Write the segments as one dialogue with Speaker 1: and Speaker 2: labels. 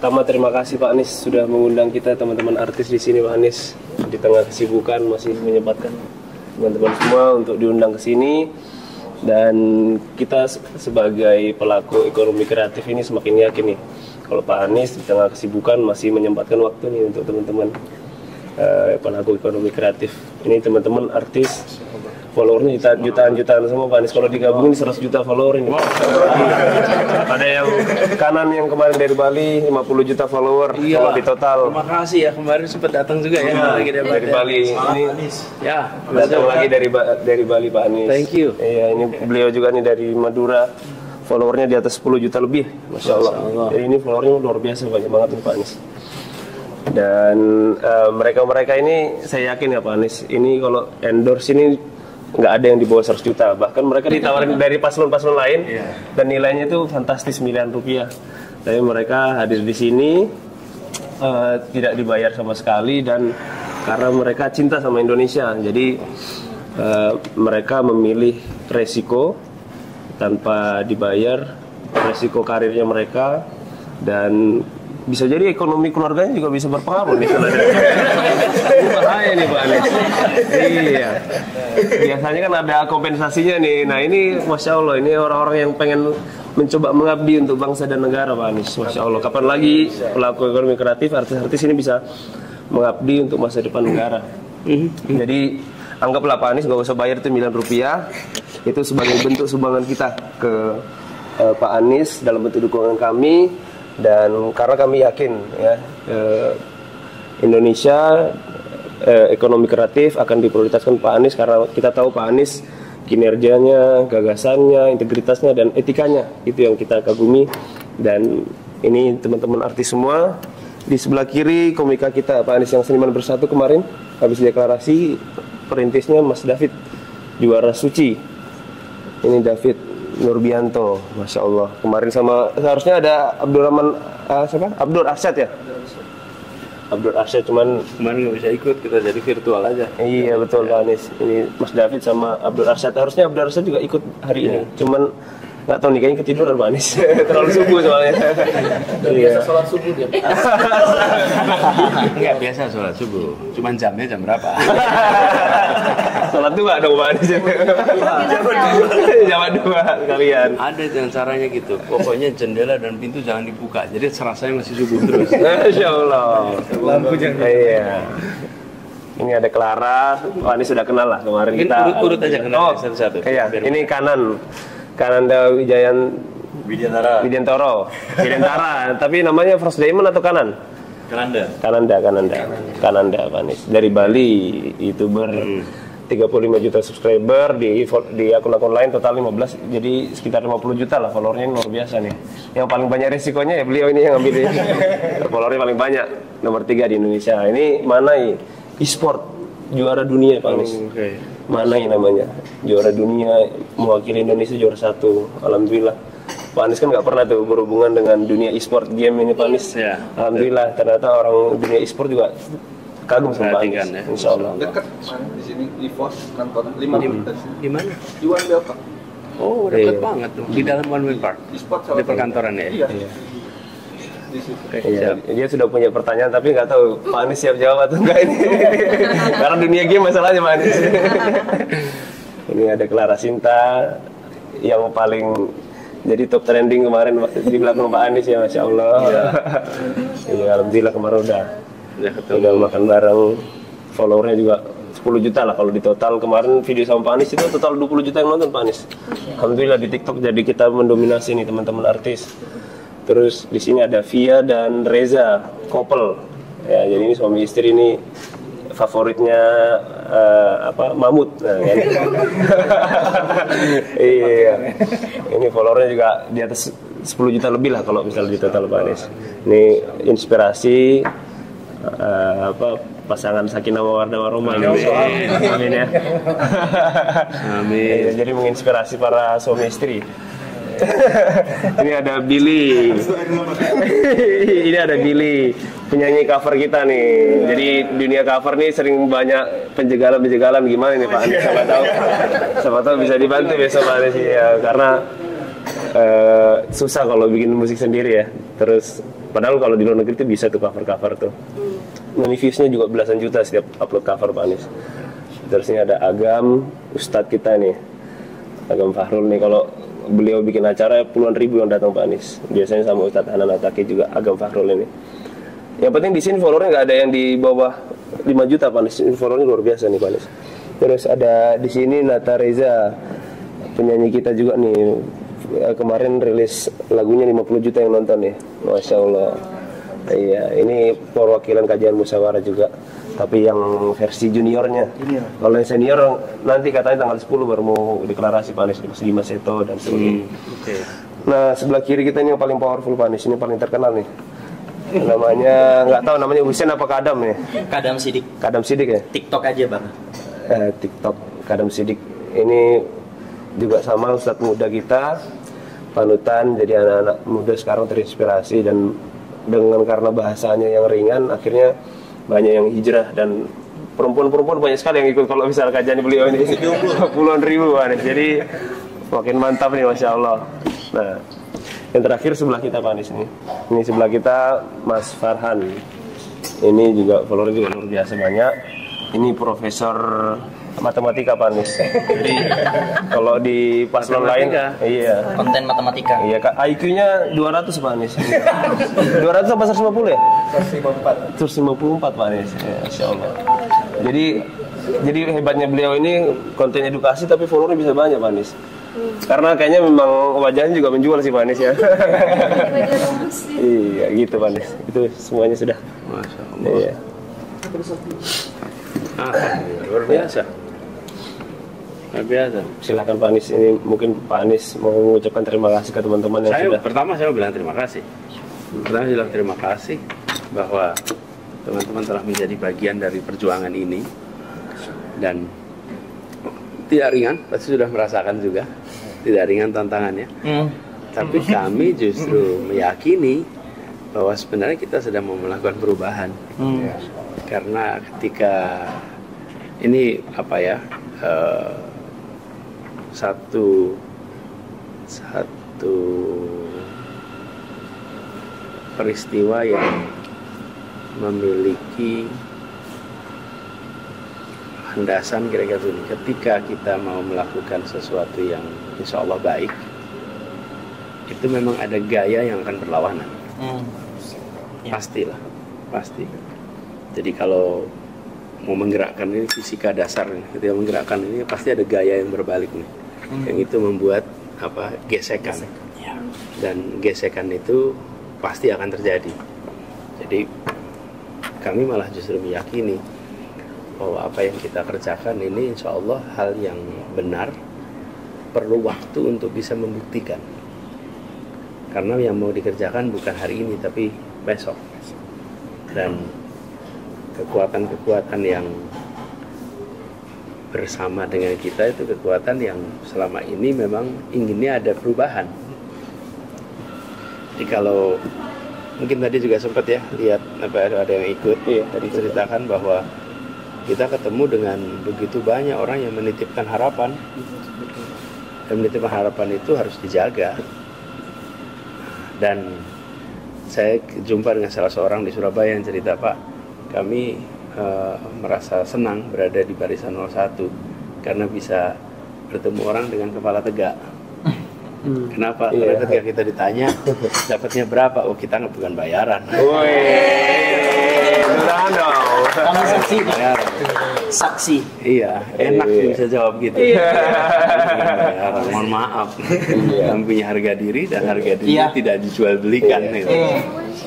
Speaker 1: pertama terima kasih Pak Anies sudah mengundang kita teman-teman artis di sini Pak Anies. Di tengah kesibukan masih menyempatkan teman-teman semua untuk diundang ke sini. Dan kita sebagai pelaku ekonomi kreatif ini semakin yakin nih kalau Pak Anies di tengah kesibukan masih menyempatkan waktu nih untuk teman-teman pelaku ekonomi kreatif. Ini teman-teman artis followernya jutaan semua Pak Anies. Kalau digabungin 100 juta follower ini. Ada yang kanan yang kemarin dari Bali 50 juta follower.
Speaker 2: Iya.
Speaker 1: Kalau di total.
Speaker 2: Terima kasih ya, kemarin sempat datang juga ya.
Speaker 1: Dari Bali. Ini
Speaker 2: ya,
Speaker 1: datang lagi dari Bali Pak Anies.
Speaker 2: Thank you.
Speaker 1: Iya, ini beliau juga nih dari Madura. Followernya di atas 10 juta lebih. Masya Allah. Jadi ini followernya luar biasa, banyak banget nih Pak Anies. Dan mereka-mereka ini saya yakin ya Pak Anies, ini kalau endorse ini nggak ada yang di bawah 100 juta. Bahkan mereka ditawarin dari paslon-paslon lain dan nilainya itu fantastis miliaran rupiah. Tapi mereka hadir di sini tidak dibayar sama sekali dan karena mereka cinta sama Indonesia. Jadi mereka memilih resiko tanpa dibayar, resiko karirnya mereka, dan bisa jadi ekonomi keluarganya juga bisa berpengaruh nih. Ini bahaya nih Pak Anies. Iya. Biasanya kan ada kompensasinya nih. Nah ini Masya Allah, ini orang-orang yang pengen mencoba mengabdi untuk bangsa dan negara Pak Anies. Masya Allah, kapan lagi pelaku ekonomi kreatif, artis-artis ini bisa mengabdi untuk masa depan negara. Jadi anggaplah Pak Anies nggak usah bayar itu miliaran rupiah. Itu sebagai bentuk sumbangan kita ke Pak Anies dalam bentuk dukungan kami. Dan karena kami yakin ya Indonesia ekonomi kreatif akan diprioritaskan Pak Anies karena kita tahu Pak Anies kinerjanya, gagasannya, integritasnya dan etikanya itu yang kita kagumi. Dan ini teman-teman artis semua. Di sebelah kiri komika kita Pak Anies yang Seniman Bersatu kemarin habis deklarasi, perintisnya Mas David Juara Suci. Ini David Nurbianto, Masya Allah. Kemarin sama seharusnya ada Abdurrahman Abdur Arsyad ya. Abdur Arsyad cuman
Speaker 2: Kemarin nggak bisa ikut, kita jadi virtual aja.
Speaker 1: Iya betul Pak Anies. Ini Mas David sama Abdur Arsyad. Harusnya Abdur Arsyad juga ikut hari ini. Cuman nggak tahu nih kayaknya ketiduran Pak Anies. Terlalu subuh soalnya.
Speaker 3: Biasa sholat subuh dia.
Speaker 2: Nggak biasa sholat subuh. Cuman jamnya jam berapa?
Speaker 1: Sholat dua dong Pak Anies. Jam dua kalian.
Speaker 2: Ada yang caranya gitu. Pokoknya jendela dan pintu jangan dibuka. Jadi serasanya masih subuh terus.
Speaker 1: Masya Allah.
Speaker 2: Lampu jangan.
Speaker 1: Iya. Ini ada Clara. Pak Anies sudah kenal lah kemarin
Speaker 2: Mungkin
Speaker 1: kita.
Speaker 2: urut aja kenal satu-satu.
Speaker 1: Iya. Ini Kananda Widiantara. Tapi namanya First Diamond atau Kanan? Kananda Pak Anies. Dari Bali, YouTuber 35 juta subscriber di akun-akun lain total 15, jadi sekitar 50 juta lah followernya. Ini luar biasa nih. Yang paling banyak risikonya ya beliau ini yang ngambil followernya paling banyak, nomor 3 di Indonesia. Ini Manai e-sport juara dunia Pak Anies. Manai namanya, juara dunia mewakili Indonesia juara 1. Alhamdulillah. Pak Anies kan nggak pernah tuh berhubungan dengan dunia e-sport game ini Pak Anies.
Speaker 2: Ya,
Speaker 1: Alhamdulillah ternyata orang dunia e-sport juga kagum sama Pak Anies.
Speaker 2: Ya.
Speaker 1: Insya Allah.
Speaker 3: Dekat di sini di pos kantor 5 menit.
Speaker 2: Di mana?
Speaker 3: Di One Delta.
Speaker 2: Oh, dekat banget tuh. Di dalam One Way Park. Di perkantoran ya.
Speaker 3: Iya. Di situ.
Speaker 1: Iya, dia sudah punya pertanyaan tapi nggak tahu Pak Anies siap jawab atau enggak ini. Karena dunia game masalahnya Pak Anies. Ini ada Clara Sinta yang paling jadi top trending kemarin di belakang Pak Anies ya, Masya Allah. Iya, Alhamdulillah kemarin udah makan bareng. Followernya juga 10 juta lah kalau di total. Kemarin video sama Pak Anies itu total 20 juta yang nonton Pak Anies. Alhamdulillah di TikTok jadi kita mendominasi nih teman-teman artis. Terus di sini ada Via dan Reza, couple. Ya, jadi ini suami istri ini favoritnya Mamut. Nah, kan? Iya. Ini followernya juga di atas 10 juta lebih lah kalau misalnya di total Pak Anies. Ini inspirasi pasangan Sakinah Mawaddah Warahmah. Amin ya. Amin. Jadi menginspirasi para suami istri. Ini ada Billy. Ini ada Billy, penyanyi cover kita nih. Jadi dunia cover nih sering banyak penjagalan gimana nih Pak Anies? Siapa tahu bisa dibantu besok Pak Anies ya, karena susah kalau bikin musik sendiri ya. Terus Padahal kalau di luar negeri itu bisa tuh cover tuh. Nah, ini viewsnya juga belasan juta setiap upload cover Pak Anies. Terus ini ada Agam, Ustadz kita nih, Agam Fahrul nih, kalau beliau bikin acara puluhan ribu yang datang Pak Anies. Biasanya sama Ustadz Hanan Ataki juga Agam Fahrul ini. Yang penting di sini followernya nggak ada yang di bawah 5 juta Pak Anies. Followernya luar biasa nih Pak Anies. Terus ada di sini Nata Reza, penyanyi kita juga nih. Kemarin rilis lagunya 50 juta yang nonton nih. Masya Allah. Iya, ini perwakilan kajian musyawarah juga. Tapi yang versi juniornya. Kalau yang senior nanti katanya tanggal 10 baru mau deklarasi Pak Anies di Mas Seto dan sebagainya. Nah, sebelah kiri kita ini yang paling powerful Pak Anies, ini paling terkenal nih. Namanya nggak tahu namanya Husein apa Kadam nih?
Speaker 4: Kadam Sidik.
Speaker 1: Kadam Sidik ya?
Speaker 4: TikTok aja bang.
Speaker 1: TikTok Kadam Sidik ini juga sama ustadz muda kita, panutan, jadi anak-anak muda sekarang terinspirasi dan dengan karena bahasanya yang ringan akhirnya banyak yang hijrah dan perempuan-perempuan banyak sekali yang ikut kalau misalnya kajian beliau ini puluhan ribu Pak Anies. Jadi makin mantap nih Masya Allah. Nah, yang terakhir sebelah kita Pak Anies nih. Ini sebelah kita Mas Farhan. Ini juga follower juga luar biasa banyak. Ini profesor matematika Pak Anies. Jadi kalau di paslon lain, iya.
Speaker 4: Konten matematika.
Speaker 1: Iya Kak, IQ-nya 200 Pak Anies. 200 apa 150 ya? 154. 154 Pak Anies. Ya, Masya Allah. Jadi hebatnya beliau ini konten edukasi tapi followernya bisa banyak Pak Anies. Karena kayaknya memang wajahnya juga menjual sih Pak Anies ya. Iya gitu Pak Anies. Itu semuanya sudah.
Speaker 2: Masya Allah.
Speaker 1: Iya.
Speaker 2: Luar biasa. Luar biasa.
Speaker 1: Silakan Pak Anies, ini mungkin Pak Anies mau mengucapkan terima kasih ke teman-teman yang sudah.
Speaker 2: Pertama saya mau bilang terima kasih. Pertama saya bilang terima kasih bahwa teman-teman telah menjadi bagian dari perjuangan ini dan tidak ringan, pasti sudah merasakan juga tidak ringan tantangannya. Tapi kami justru meyakini bahwa sebenarnya kita sedang mau melakukan perubahan. Karena ketika ini apa ya, satu peristiwa yang memiliki landasan kira-kira ini. Ketika kita mau melakukan sesuatu yang insya Allah baik, itu memang ada gaya yang akan berlawanan. Pastilah, pasti. Jadi kalau mau menggerakkan ini fisika dasar, ketika menggerakkan ini pasti ada gaya yang berbalik nih, yang itu membuat apa gesekan. Dan gesekan itu pasti akan terjadi. Jadi kami malah justru meyakini bahwa apa yang kita kerjakan ini insya Allah hal yang benar, perlu waktu untuk bisa membuktikan. Karena yang mau dikerjakan bukan hari ini tapi besok. Dan kekuatan-kekuatan yang bersama dengan kita itu kekuatan yang selama ini memang inginnya ada perubahan. Jadi kalau mungkin tadi juga sempat ya lihat ada yang ikut tadi ceritakan bahwa kita ketemu dengan begitu banyak orang yang menitipkan harapan, dan menitipkan harapan itu harus dijaga. Dan saya jumpa dengan salah seorang di Surabaya yang cerita, Pak, kami merasa senang berada di barisan 01 karena bisa bertemu orang dengan kepala tegak. Kenapa? Karena ketika kita ditanya dapatnya berapa, oh kita bukan bayaran.
Speaker 4: Kami saksi. Saksi.
Speaker 2: Iya, enak sih bisa jawab gitu. Bayaran, mohon maaf. Kami punya harga diri dan harga diri tidak dijual belikan.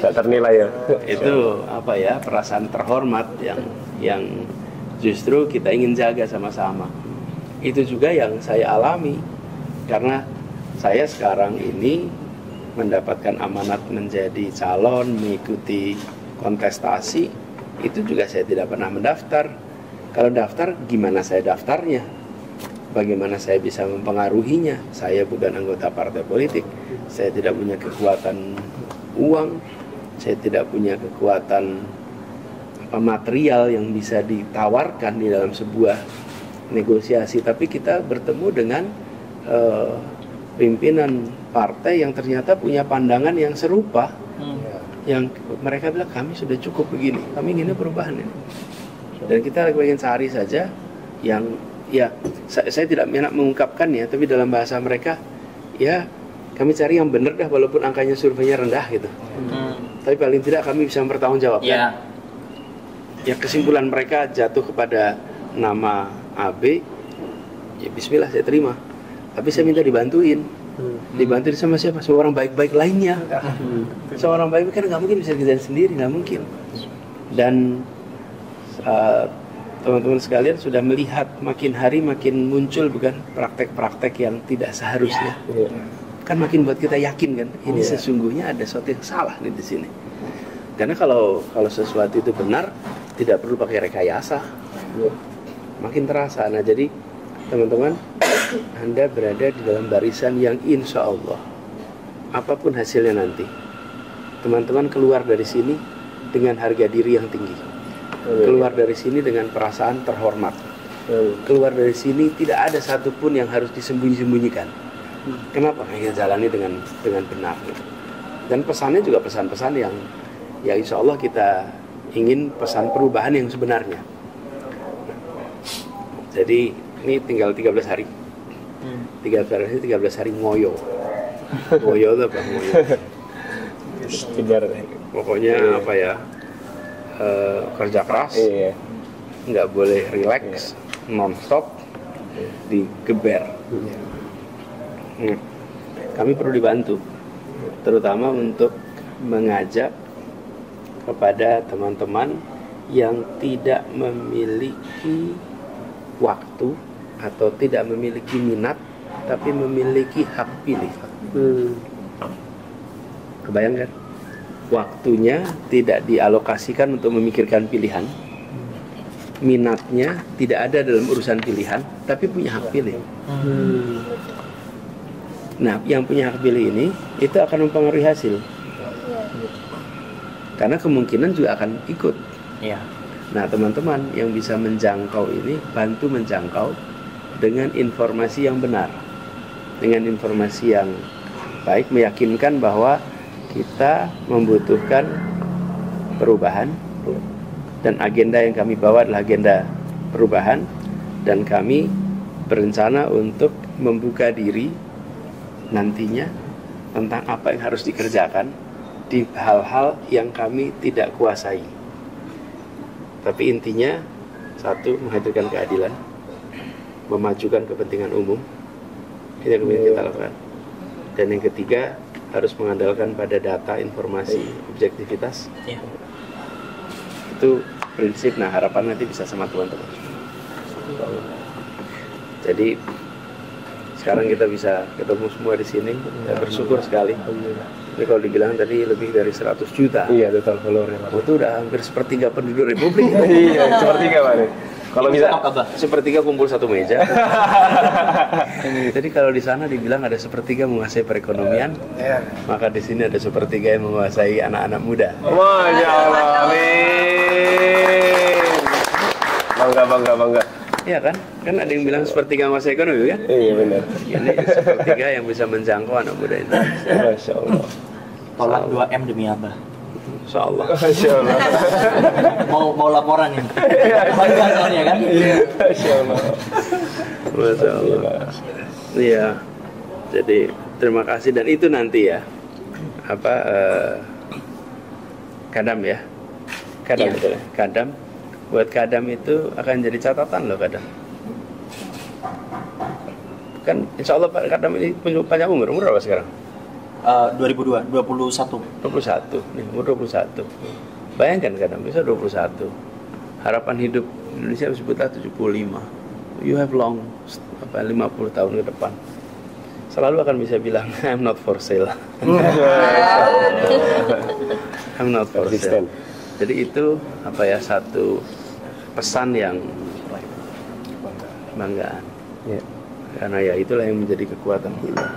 Speaker 1: Tak ternilai ya.
Speaker 2: Itu apa ya, perasaan terhormat yang justru kita ingin jaga sama-sama. Itu juga yang saya alami karena saya sekarang ini mendapatkan amanat menjadi calon, mengikuti kontestasi, itu juga saya tidak pernah mendaftar. Kalau daftar, gimana saya daftarnya? Bagaimana saya bisa mempengaruhinya? Saya bukan anggota partai politik, saya tidak punya kekuatan uang, saya tidak punya kekuatan material yang bisa ditawarkan di dalam sebuah negosiasi. Tapi kita bertemu dengan pimpinan partai yang ternyata punya pandangan yang serupa. yang mereka bilang kami sudah cukup begini, kami inginnya perubahan ini. Dan kita ingin sehari saja yang ya saya tidak enak mengungkapkannya, tapi dalam bahasa mereka ya kami cari yang benar dah walaupun angkanya surveinya rendah gitu. Tapi paling tidak kami bisa bertanggungjawabkan. Ya kesimpulan mereka jatuh kepada nama AB, ya bismillah saya terima. Tapi saya minta dibantuin. Dibantuin sama siapa? Sama orang baik-baik lainnya. Sama orang baik-baik kan nggak mungkin bisa kerjain sendiri, nggak mungkin. Dan teman-teman sekalian sudah melihat makin hari makin muncul bukan praktek-praktek yang tidak seharusnya. Kan makin buat kita yakin kan ini sesungguhnya ada sesuatu yang salah nih di sini. Karena kalau sesuatu itu benar tidak perlu pakai rekayasa. Makin terasa. Nah jadi teman-teman, Anda berada di dalam barisan yang insya Allah apapun hasilnya nanti, teman-teman keluar dari sini dengan harga diri yang tinggi, keluar dari sini dengan perasaan terhormat, keluar dari sini tidak ada satupun yang harus disembunyi-sembunyikan. Kenapa? Kita jalani dengan benar. Dan pesannya juga pesan-pesan yang ya insya Allah kita ingin pesan perubahan yang sebenarnya. Jadi ini tinggal 13 hari. 13 hari ngoyo. Ngoyo itu apa? Ngoyo. Pokoknya apa ya? Kerja keras. Nggak boleh relax, non-stop, digeber. Kami perlu dibantu, terutama untuk mengajak kepada teman-teman yang tidak memiliki waktu atau tidak memiliki minat tapi memiliki hak pilih. Kebayangkan? Waktunya tidak dialokasikan untuk memikirkan pilihan, minatnya tidak ada dalam urusan pilihan tapi punya hak pilih. Nah, yang punya hak pilih ini itu akan mempengaruhi hasil. Karena kemungkinan juga akan ikut. Nah, teman-teman yang bisa menjangkau ini, bantu menjangkau dengan informasi yang benar, dengan informasi yang baik, meyakinkan bahwa kita membutuhkan perubahan dan agenda yang kami bawa adalah agenda perubahan, dan kami berencana untuk membuka diri nantinya tentang apa yang harus dikerjakan di hal-hal yang kami tidak kuasai. Tapi intinya satu, menghadirkan keadilan, memajukan kepentingan umum. Ini yang kita lakukan. Dan yang ketiga, harus mengandalkan pada data, informasi, objektivitas. Itu prinsip. Nah, harapan nanti bisa sama teman-teman. Jadi sekarang kita bisa ketemu semua di sini. Saya bersyukur sekali. Ini kalau dibilang tadi lebih dari 100 juta.
Speaker 1: Iya, total followernya.
Speaker 2: Itu udah hampir sepertiga penduduk Republik.
Speaker 1: Iya, sepertiga Pak. Kalau bisa
Speaker 2: sepertiga kumpul satu meja. Jadi kalau di sana dibilang ada sepertiga menguasai perekonomian, maka di sini ada sepertiga yang menguasai anak-anak muda.
Speaker 1: Masya Allah, amin. Bangga.
Speaker 2: Iya kan? Kan ada yang bilang sepertiga masa ekonomi kan?
Speaker 1: Iya benar.
Speaker 2: Ini sepertiga yang bisa menjangkau anak muda ini.
Speaker 1: Masya Allah.
Speaker 4: Tolak 2M demi Abah.
Speaker 2: Insya Allah.
Speaker 1: Masya Allah.
Speaker 4: Mau laporan ini. Bangga soalnya kan?
Speaker 1: Masya Allah.
Speaker 2: Masya Allah. Iya. Jadi terima kasih, dan itu nanti ya kadam ya. Kadam betul ya. Kadam. Buat kadam itu akan jadi catatan loh kadam. Kan insya Allah Pak kadam ini panjang umur berapa sekarang?
Speaker 4: 2002, 21.
Speaker 2: Nih, umur 21. Bayangkan kadam bisa 21. Harapan hidup Indonesia disebutlah 75. You have 50 tahun ke depan. Selalu akan bisa bilang I'm not for sale. I'm not for sale. Jadi itu satu pesan yang banggaan. Karena ya itulah yang menjadi kekuatan kita.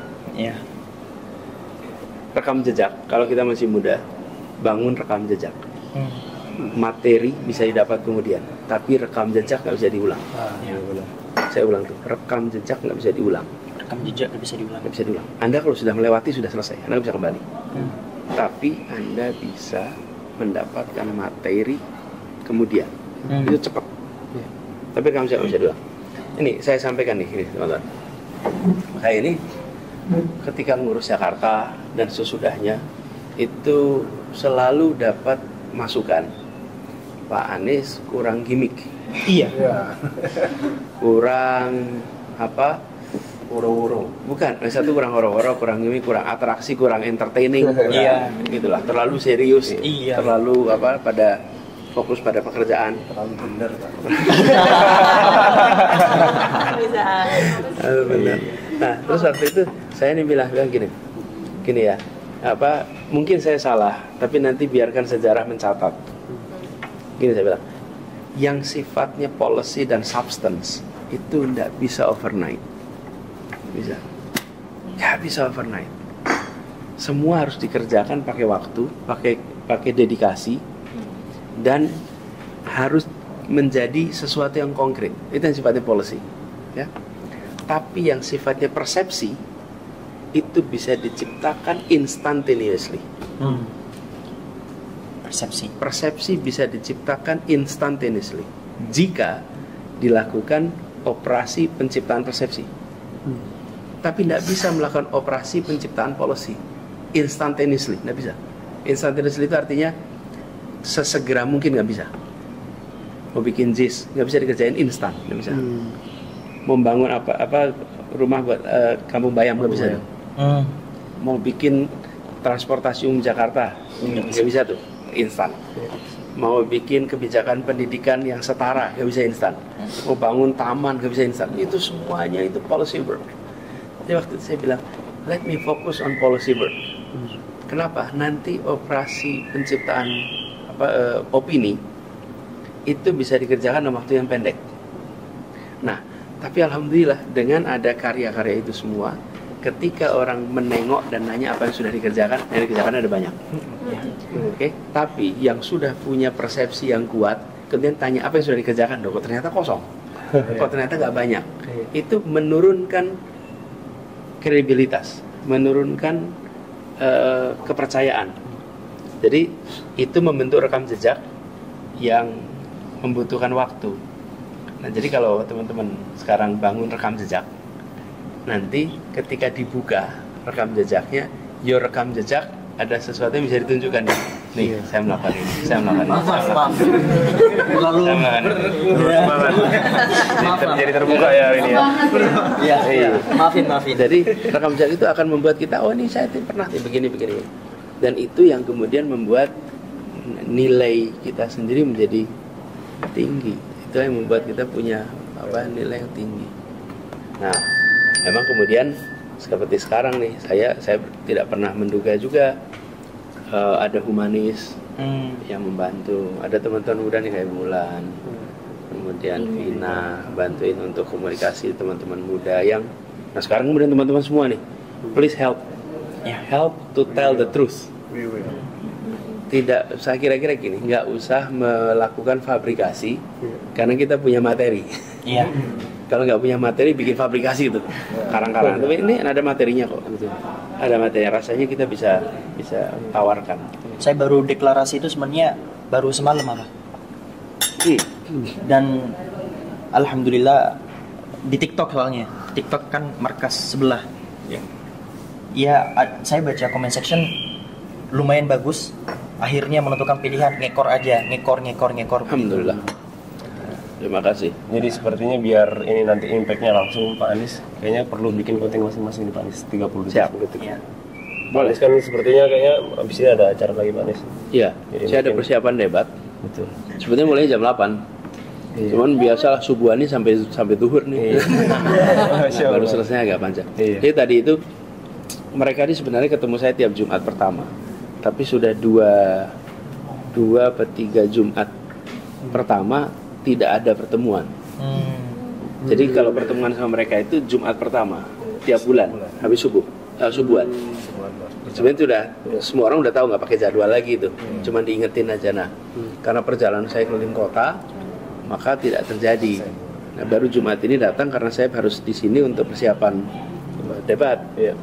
Speaker 2: Rekam jejak. Kalau kita masih muda, bangun rekam jejak. Materi bisa didapat kemudian, tapi rekam jejak nggak bisa diulang. Saya ulang tuh, rekam jejak nggak bisa diulang.
Speaker 4: Rekam jejak nggak bisa diulang.
Speaker 2: Anda kalau sudah melewati sudah selesai, Anda bisa kembali. tapi Anda bisa mendapatkan materi kemudian. Itu cepat. Tapi kamu bisa dulu. Ini saya sampaikan nih, ini teman-teman. Kayak ini ketika ngurus Jakarta dan sesudahnya itu selalu dapat masukan, Pak Anies kurang gimmick.
Speaker 4: Iya.
Speaker 2: Kurang apa? Woro-woro. Bukan, satu kurang woro-woro, kurang gimmick, kurang atraksi, kurang entertaining.
Speaker 4: Iya.
Speaker 2: Gitulah, terlalu serius.
Speaker 4: Iya.
Speaker 2: Terlalu apa? Pada fokus pada pekerjaan.
Speaker 3: Terlalu bener, Pak.
Speaker 2: Benar. Nah, terus waktu itu saya nih bilang gini ya, apa mungkin saya salah, tapi nanti biarkan sejarah mencatat. Gini saya bilang, yang sifatnya policy dan substance itu tidak bisa overnight. Bisa, nggak bisa overnight. Semua harus dikerjakan pakai waktu, pakai dedikasi, dan harus menjadi sesuatu yang konkret. Itu yang sifatnya policy, ya. Tapi yang sifatnya persepsi itu bisa diciptakan instantaneously. Persepsi bisa diciptakan instantaneously jika dilakukan operasi penciptaan persepsi. Tapi tidak bisa melakukan operasi penciptaan policy instantaneously, tidak bisa. Instantaneously itu artinya sesegera mungkin, nggak bisa. Mau bikin JIS nggak bisa dikerjain instan, nggak bisa. Membangun apa rumah buat kampung bayam nggak bisa. Mau bikin transportasi umum Jakarta nggak bisa tuh instan. Mau bikin kebijakan pendidikan yang setara nggak bisa instan. Mau bangun taman nggak bisa instan. Itu semuanya itu policy work. Jadi waktu itu saya bilang, let me focus on policy work. Kenapa? Nanti operasi penciptaan opini itu bisa dikerjakan dalam waktu yang pendek. Nah, tapi alhamdulillah dengan ada karya-karya itu semua, ketika orang menengok dan nanya apa yang sudah dikerjakan, yang dikerjakan ada banyak. Oke, tapi yang sudah punya persepsi yang kuat, kemudian tanya apa yang sudah dikerjakan, kok ternyata kosong, kok ternyata nggak banyak. Itu menurunkan kredibilitas, menurunkan kepercayaan. Jadi itu membentuk rekam jejak yang membutuhkan waktu. Nah, jadi kalau teman-teman sekarang bangun rekam jejak, nanti ketika dibuka rekam jejaknya, your rekam jejak ada sesuatu yang bisa ditunjukkan. Nih, saya melakukan ini, saya melakukan ini.
Speaker 4: Maaf.
Speaker 1: Jadi terbuka ya ini ya.
Speaker 4: Iya. Maafin.
Speaker 2: Jadi rekam jejak itu akan membuat kita, oh ini saya pernah begini. Dan itu yang kemudian membuat nilai kita sendiri menjadi tinggi. Itu yang membuat kita punya nilai yang tinggi. Nah, memang kemudian seperti sekarang nih, saya tidak pernah menduga juga ada humanis yang membantu. Ada teman-teman muda nih kayak Bulan, kemudian Vina bantuin untuk komunikasi teman-teman muda yang. Nah sekarang kemudian teman-teman semua nih, please help to tell the truth. Tidak, saya kira-kira gini, nggak usah melakukan fabrikasi karena kita punya materi.
Speaker 4: Iya.
Speaker 2: Kalau nggak punya materi, bikin fabrikasi gitu, karang-karang. Tapi ini ada materinya kok, gitu. Ada materi, rasanya kita bisa tawarkan.
Speaker 4: Saya baru deklarasi itu sebenarnya baru semalam apa? Dan alhamdulillah di TikTok soalnya. TikTok kan markas sebelah. Ya, saya baca comment section lumayan bagus. Akhirnya menentukan pilihan ngekor aja, ngekor.
Speaker 2: Alhamdulillah. Terima kasih.
Speaker 1: Jadi sepertinya biar ini nanti impactnya langsung Pak Anies, kayaknya perlu bikin konten masing-masing di Pak Anies 30 detik.
Speaker 2: Siap.
Speaker 4: Ya.
Speaker 1: Pak Anies kan sepertinya kayaknya abis ini ada acara lagi Pak Anies.
Speaker 2: Iya.
Speaker 1: Jadi
Speaker 2: Saya ada
Speaker 1: mungkin-
Speaker 2: persiapan debat.
Speaker 1: Betul.
Speaker 2: Sebetulnya mulai jam 8.
Speaker 1: Iya.
Speaker 2: Cuman biasalah subuhan ini sampai duhur nih.
Speaker 1: Iya. Masya
Speaker 2: Baru
Speaker 1: Allah.
Speaker 2: selesai agak panjang.
Speaker 1: Iya.
Speaker 2: Jadi tadi itu mereka ini sebenarnya ketemu saya tiap Jumat pertama. Tapi sudah dua atau 3 Jumat pertama tidak ada pertemuan. Jadi kalau pertemuan sama mereka itu Jumat pertama tiap bulan habis subuhan. Sebenarnya sudah semua orang udah tahu, nggak pakai jadwal lagi itu, cuma diingetin aja. Nah, karena perjalanan saya keliling kota, maka tidak terjadi. Nah, baru Jumat ini datang karena saya harus di sini untuk persiapan debat.
Speaker 1: Iya.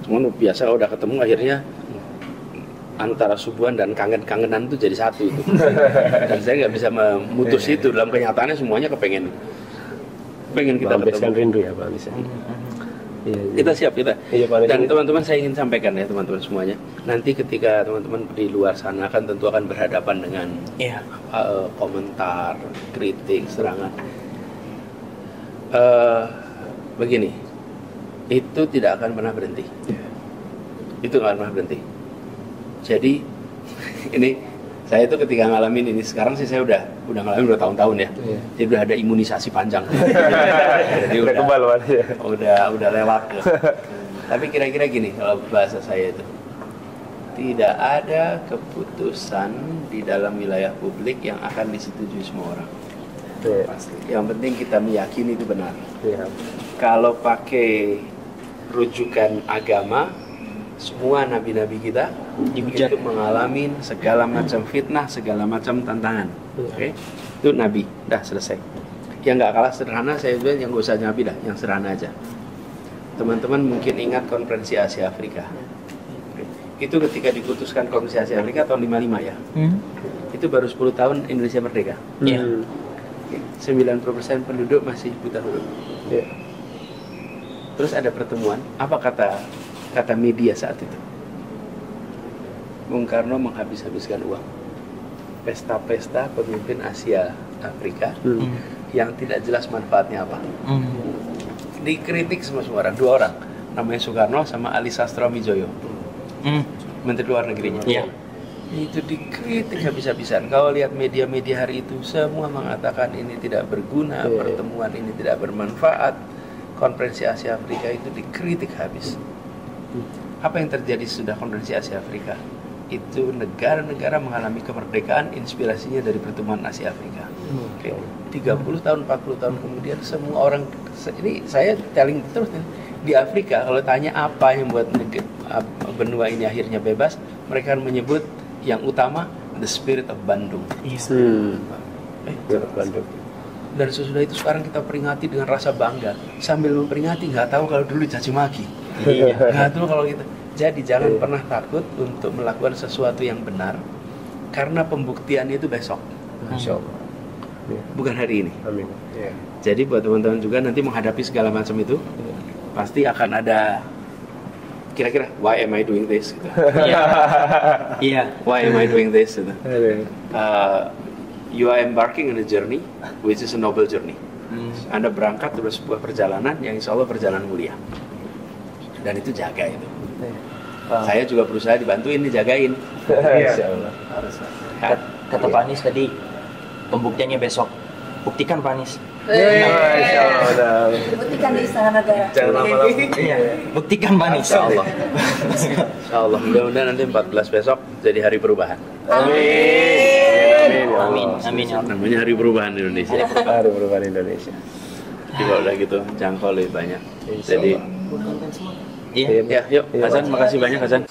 Speaker 2: Cuman biasa udah ketemu akhirnya antara subuhan dan kangen-kangenan itu jadi satu itu. Dan saya nggak bisa memutus itu. Dalam kenyataannya semuanya pengen kita
Speaker 1: melampiaskan
Speaker 2: ketemu.
Speaker 1: rindu ya Pak Anis. Iya, iya.
Speaker 2: Kita siap kita.
Speaker 1: Iya, Pak Anis.
Speaker 2: Dan teman-teman saya ingin sampaikan ya teman-teman semuanya. Nanti ketika teman-teman di luar sana kan tentu akan berhadapan dengan
Speaker 4: Iya.
Speaker 2: komentar, kritik, serangan. Begini, itu tidak akan pernah berhenti. Itu nggak akan pernah berhenti. Jadi ini saya itu ketika ngalamin ini sekarang sih saya udah ngalamin bertahun-tahun ya.
Speaker 1: Iya.
Speaker 2: Jadi udah ada imunisasi panjang. Jadi
Speaker 1: Udah kebal Pak Anis ya.
Speaker 2: udah lewat ya. Tapi kira-kira gini kalau bahasa saya itu, tidak ada keputusan di dalam wilayah publik yang akan disetujui semua orang.
Speaker 1: Iya.
Speaker 2: Pasti. Yang penting kita meyakini itu benar.
Speaker 1: Iya.
Speaker 2: Kalau pakai rujukan agama, semua nabi-nabi kita
Speaker 4: Dihujat.
Speaker 2: itu mengalami segala macam fitnah, segala macam tantangan. Oke, itu nabi, dah selesai. Yang nggak kalah sederhana saya bilang yang nggak usah nabi dah, yang sederhana aja. Teman-teman mungkin ingat konferensi Asia Afrika. Oke. Itu ketika diputuskan konferensi Asia Afrika tahun 55 ya. Itu baru 10 tahun Indonesia merdeka.
Speaker 4: Iya.
Speaker 1: Hmm.
Speaker 2: 90% penduduk masih buta huruf.
Speaker 1: Iya.
Speaker 2: Terus ada pertemuan, apa kata media saat itu? Bung Karno menghabis-habiskan uang. Pesta-pesta pemimpin Asia Afrika yang tidak jelas manfaatnya apa. Dikritik semua orang, 2 orang, namanya Soekarno sama Ali Sastroamidjojo, Menteri Luar Negerinya.
Speaker 4: Iya.
Speaker 2: Itu dikritik habis-habisan. Kalau lihat media-media hari itu semua mengatakan ini tidak berguna,
Speaker 1: Iya.
Speaker 2: pertemuan ini tidak bermanfaat. Konferensi Asia Afrika itu dikritik habis. Apa yang terjadi sudah konferensi Asia Afrika? Itu negara-negara mengalami kemerdekaan inspirasinya dari pertemuan Asia Afrika. Oke. 30 tahun, 40 tahun kemudian semua orang, ini saya telling terus nih, di Afrika kalau tanya apa yang buat benua ini akhirnya bebas, mereka akan menyebut yang utama the spirit of Bandung.
Speaker 1: Bandung.
Speaker 2: Dan sesudah itu sekarang kita peringati dengan rasa bangga sambil memperingati, nggak tahu kalau dulu caci maki, nggak tahu kalau gitu. Jadi jangan pernah takut untuk melakukan sesuatu yang benar karena pembuktiannya itu besok,
Speaker 1: Masya Allah.
Speaker 2: bukan hari ini.
Speaker 1: Amin. Iya.
Speaker 2: Jadi buat teman-teman juga nanti menghadapi segala macam itu pasti akan ada kira-kira why am I doing this? Gitu.
Speaker 4: Iya.
Speaker 2: Why am I doing this? Gitu.
Speaker 1: Amin.
Speaker 2: You are embarking on a journey which is a noble journey. Anda berangkat dari sebuah perjalanan yang insya Allah perjalanan mulia. Dan itu jaga itu. Saya juga berusaha dibantuin, dijagain.
Speaker 1: Insya
Speaker 2: Allah.
Speaker 4: Kata Pak Anies tadi, pembuktiannya besok. Buktikan Pak Anies.
Speaker 1: Masya Allah.
Speaker 5: Buktikan di Istana Negara.
Speaker 1: Jangan lama-lama.
Speaker 4: Iya. Buktikan Pak Anies.
Speaker 2: Insya Allah. Insya Allah. Mudah-mudahan nanti 14 besok jadi hari perubahan.
Speaker 1: Amin.
Speaker 4: Amin. Amin. Ya Allah.
Speaker 2: Namanya hari perubahan di Indonesia.
Speaker 1: Hari perubahan Indonesia.
Speaker 2: Jadi kalau udah gitu jangkau lebih banyak.
Speaker 1: Insya
Speaker 2: Jadi
Speaker 4: Iya.
Speaker 2: ya, yuk Hasan, makasih banyak Hasan.